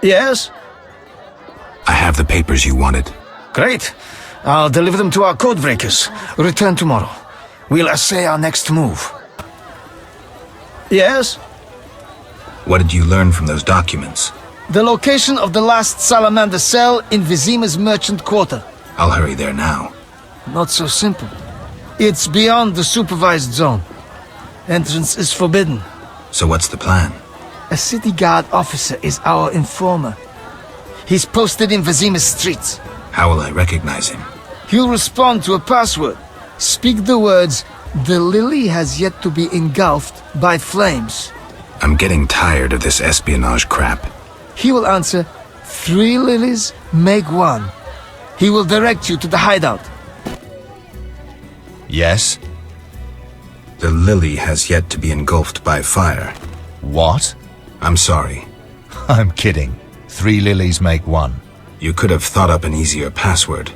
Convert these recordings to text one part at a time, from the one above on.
Yes? I have the papers you wanted. Great. I'll deliver them to our codebreakers. Return tomorrow. We'll assay our next move. Yes? What did you learn from those documents? The location of the last Salamander cell in Vizima's merchant quarter. I'll hurry there now. Not so simple. It's beyond the supervised zone. Entrance is forbidden. So what's the plan? A city guard officer is our informer. He's posted in Vizima's streets. How will I recognize him? He'll respond to a password. Speak the words, "The lily has yet to be engulfed by flames." I'm getting tired of this espionage crap. He will answer, "3 lilies make 1." He will direct you to the hideout. Yes? The lily has yet to be engulfed by fire. What? I'm sorry. I'm kidding. 3 lilies make 1. You could have thought up an easier password.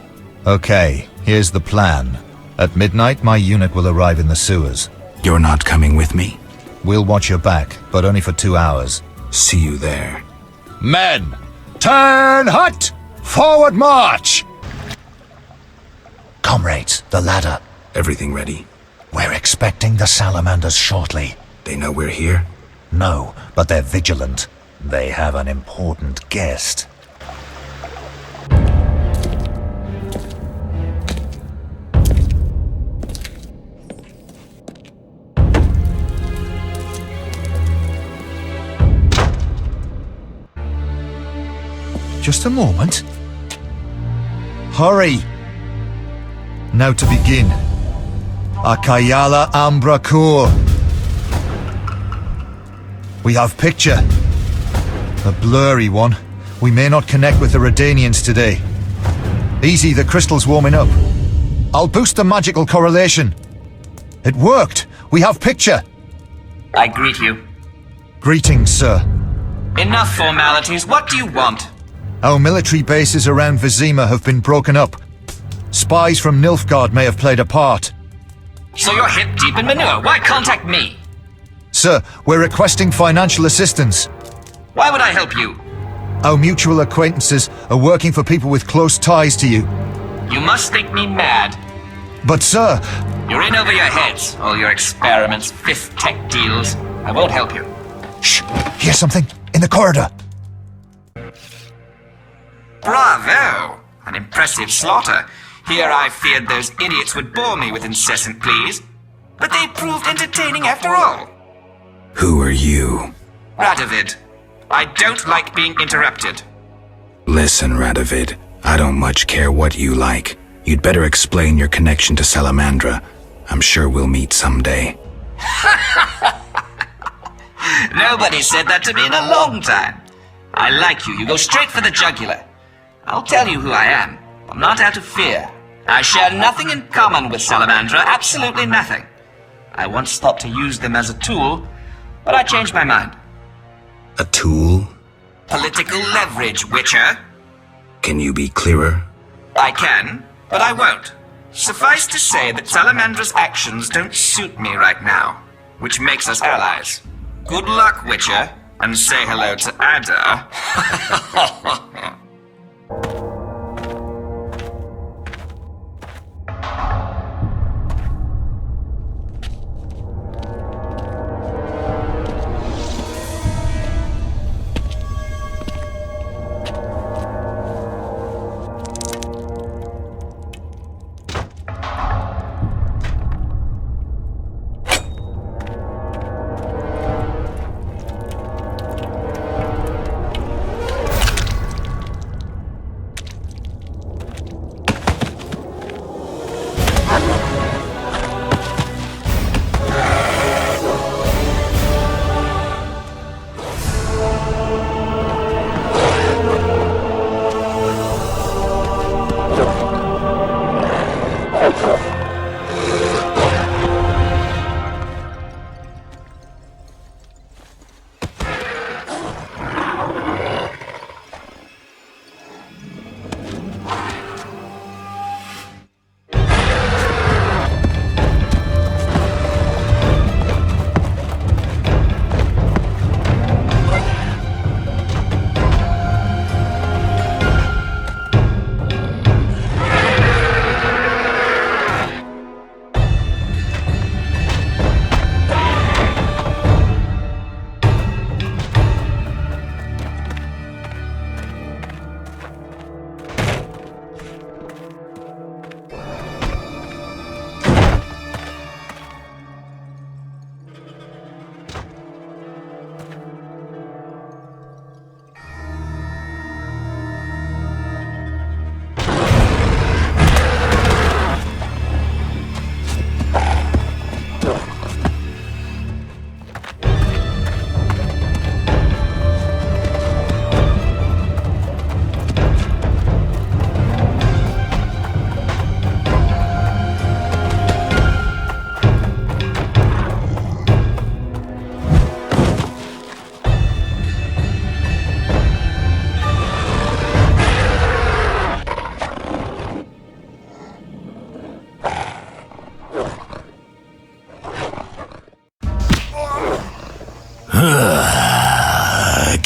Okay, here's the plan. At midnight, my unit will arrive in the sewers. You're not coming with me? We'll watch your back, but only for 2 hours. See you there. Men! Turn hut! Forward march! Comrades, the ladder. Everything ready? We're expecting the salamanders shortly. They know we're here? No, but they're vigilant. They have an important guest. Just a moment. Hurry! Now to begin. Akayala Ambra Kur. We have picture. A blurry one. We may not connect with the Redanians today. Easy, the crystal's warming up. I'll boost the magical correlation. It worked! We have picture! I greet you. Greetings, sir. Enough formalities. What do you want? Our military bases around Vizima have been broken up. Spies from Nilfgaard may have played a part. So you're hip deep in manure. Why contact me? Sir, we're requesting financial assistance. Why would I help you? Our mutual acquaintances are working for people with close ties to you. You must think me mad. But sir, You're in over your heads. All your experiments, fifth tech deals. I won't help you. shh, here's something in the corridor. Bravo! An impressive slaughter. Here I feared those idiots would bore me with incessant pleas. But they proved entertaining after all. Who are you? Radovid, I don't like being interrupted. Listen, Radovid, I don't much care what you like. You'd better explain your connection to Salamandra. I'm sure we'll meet someday. Nobody said that to me in a long time. I like you. You go straight for the jugular. I'll tell you who I am. I'm not out of fear. I share nothing in common with Salamandra, absolutely nothing. I once thought to use them as a tool, but I changed my mind. A tool? Political leverage, Witcher. Can you be clearer? I can, but I won't. Suffice to say that Salamandra's actions don't suit me right now, which makes us allies. Good luck, Witcher, and say hello to Ada.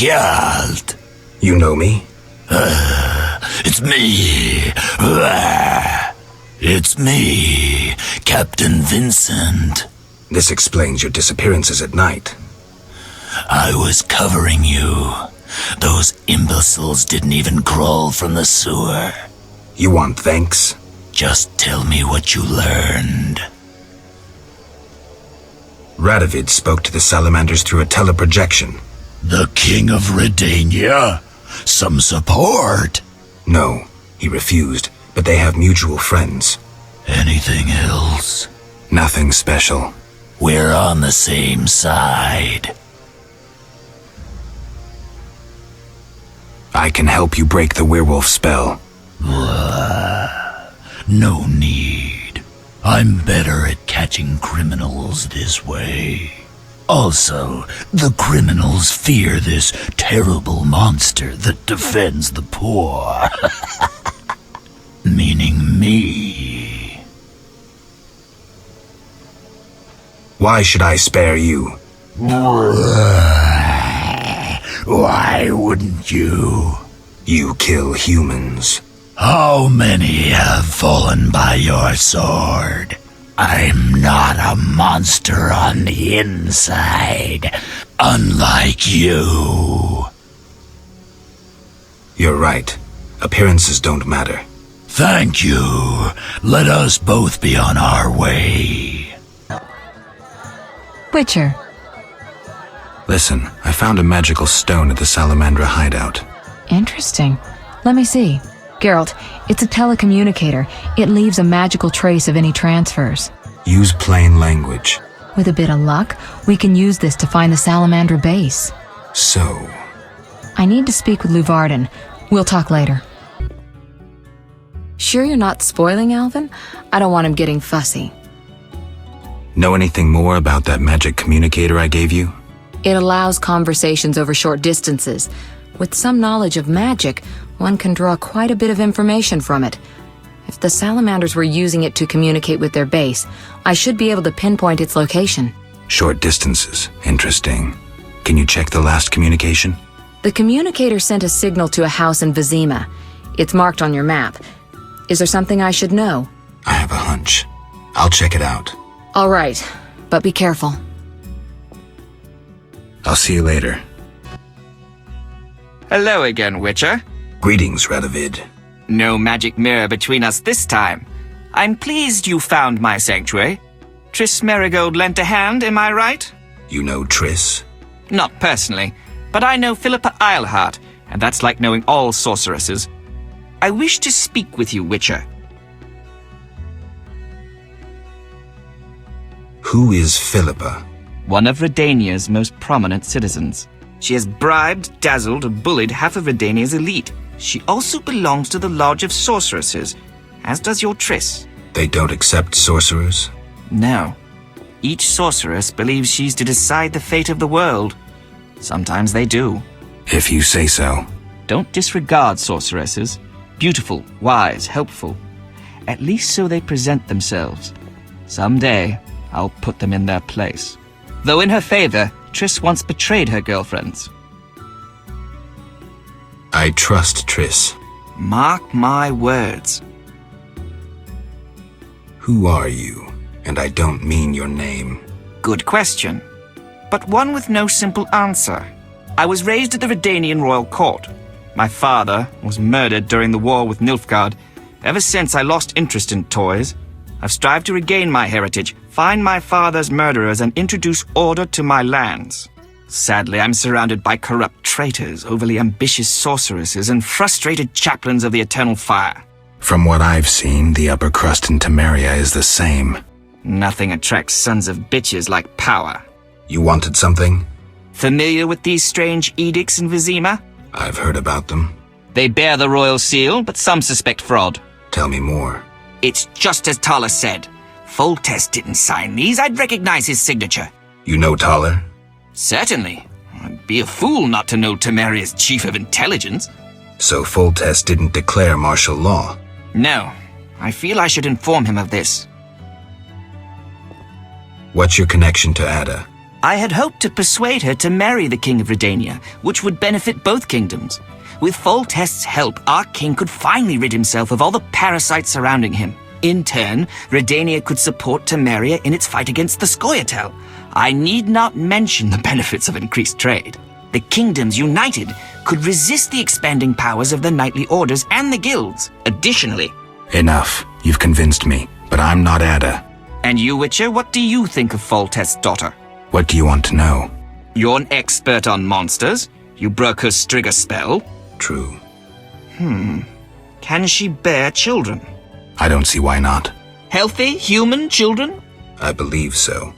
Geralt. You know me? It's me. It's me, Captain Vincent. This explains your disappearances at night. I was covering you. Those imbeciles didn't even crawl from the sewer. You want thanks? Just tell me what you learned. Radovid spoke to the salamanders through a teleprojection. The King of Redania? Some support? No, he refused, but they have mutual friends. Anything else? Nothing special. We're on the same side. I can help you break the werewolf spell. No need. I'm better at catching criminals this way. Also, the criminals fear this terrible monster that defends the poor. Meaning me. Why should I spare you? Why wouldn't you? You kill humans. How many have fallen by your sword? I'm not a monster on the inside, unlike you. You're right. Appearances don't matter. Thank you. Let us both be on our way. Witcher. Listen, I found a magical stone at the Salamandra hideout. Interesting. Let me see. Geralt, it's a telecommunicator. It leaves a magical trace of any transfers. Use plain language. With a bit of luck, we can use this to find the Salamandra base. So, I need to speak with Luvarden. We'll talk later. Sure you're not spoiling Alvin? I don't want him getting fussy. know anything more about that magic communicator I gave you? It allows conversations over short distances. With some knowledge of magic, one can draw quite a bit of information from it. If the salamanders were using it to communicate with their base, I should be able to pinpoint its location. Short distances. Interesting. Can you check the last communication? The communicator sent a signal to a house in Vizima. It's marked on your map. Is there something I should know? I have a hunch. I'll check it out. All right, but be careful. I'll see you later. Hello again, Witcher. Greetings, Radovid. No magic mirror between us this time. I'm pleased you found my sanctuary. Triss Merigold lent a hand, am I right? You know Triss? Not personally, but I know Philippa Eilhart, and that's like knowing all sorceresses. I wish to speak with you, Witcher. Who is Philippa? One of Redania's most prominent citizens. She has bribed, dazzled, and bullied half of Redania's elite. She also belongs to the Lodge of Sorceresses, as does your Triss. They don't accept sorcerers? No. Each sorceress believes she's to decide the fate of the world. Sometimes they do. If you say so. Don't disregard sorceresses. Beautiful, wise, helpful. At least so they present themselves. Someday, I'll put them in their place. Though in her favor, Triss once betrayed her girlfriends. I trust Triss. Mark my words. Who are you? And I don't mean your name. Good question, but one with no simple answer. I was raised at the Redanian royal court. My father was murdered during the war with Nilfgaard. Ever since, I lost interest in toys. I've strived to regain my heritage, find my father's murderers, and introduce order to my lands. Sadly, I'm surrounded by corrupt traitors, overly ambitious sorceresses, and frustrated chaplains of the Eternal Fire. From what I've seen, the upper crust in Temeria is the same. Nothing attracts sons of bitches like power. You wanted something? Familiar with these strange edicts in Vizima? I've heard about them. They bear the royal seal, but some suspect fraud. Tell me more. It's just as Tala said. Foltest didn't sign these. I'd recognize his signature. You know Taller? Certainly. I'd be a fool not to know Temeria's chief of intelligence. So Foltest didn't declare martial law? No. I feel I should inform him of this. What's your connection to Ada? I had hoped to persuade her to marry the King of Redania, which would benefit both kingdoms. With Foltest's help, our king could finally rid himself of all the parasites surrounding him. In turn, Redania could support Temeria in its fight against the Scoia'tael. I need not mention the benefits of increased trade. The kingdoms united could resist the expanding powers of the knightly orders and the guilds. Additionally... Enough. You've convinced me, but I'm not Ada. And you, Witcher, what do you think of Foltest's daughter? What do you want to know? You're an expert on monsters. You broke her Strigger spell. True. Can she bear children? I don't see why not. Healthy, human children? I believe so.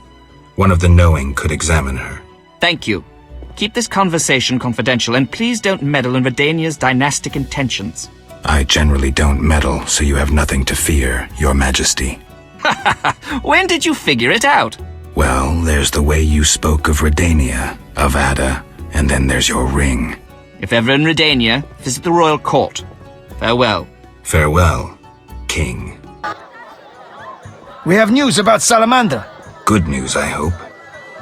One of the knowing could examine her. Thank you. Keep this conversation confidential, and please don't meddle in Redania's dynastic intentions. I generally don't meddle, so you have nothing to fear, Your Majesty. When did you figure it out? Well, there's the way you spoke of Redania, of Ada, and then there's your ring. If ever in Redania, visit the royal court. Farewell. Farewell, King. We have news about Salamandra. Good news, I hope.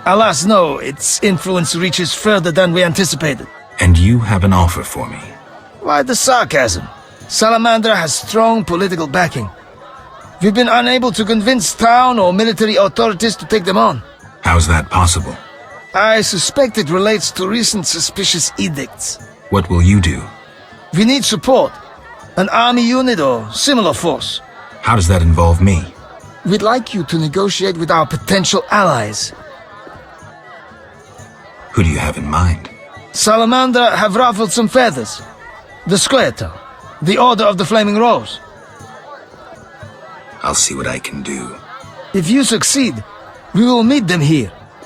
Alas, no, its influence reaches further than we anticipated. And you have an offer for me. Why the sarcasm? Salamandra has strong political backing. We've been unable to convince town or military authorities to take them on. How's that possible? I suspect it relates to recent suspicious edicts. What will you do? We need support. An army unit or similar force. How does that involve me? We'd like you to negotiate with our potential allies. Who do you have in mind? Salamandra have ruffled some feathers. The Scoia'tael, the Order of the Flaming Rose. I'll see what I can do. If you succeed, we will meet them here.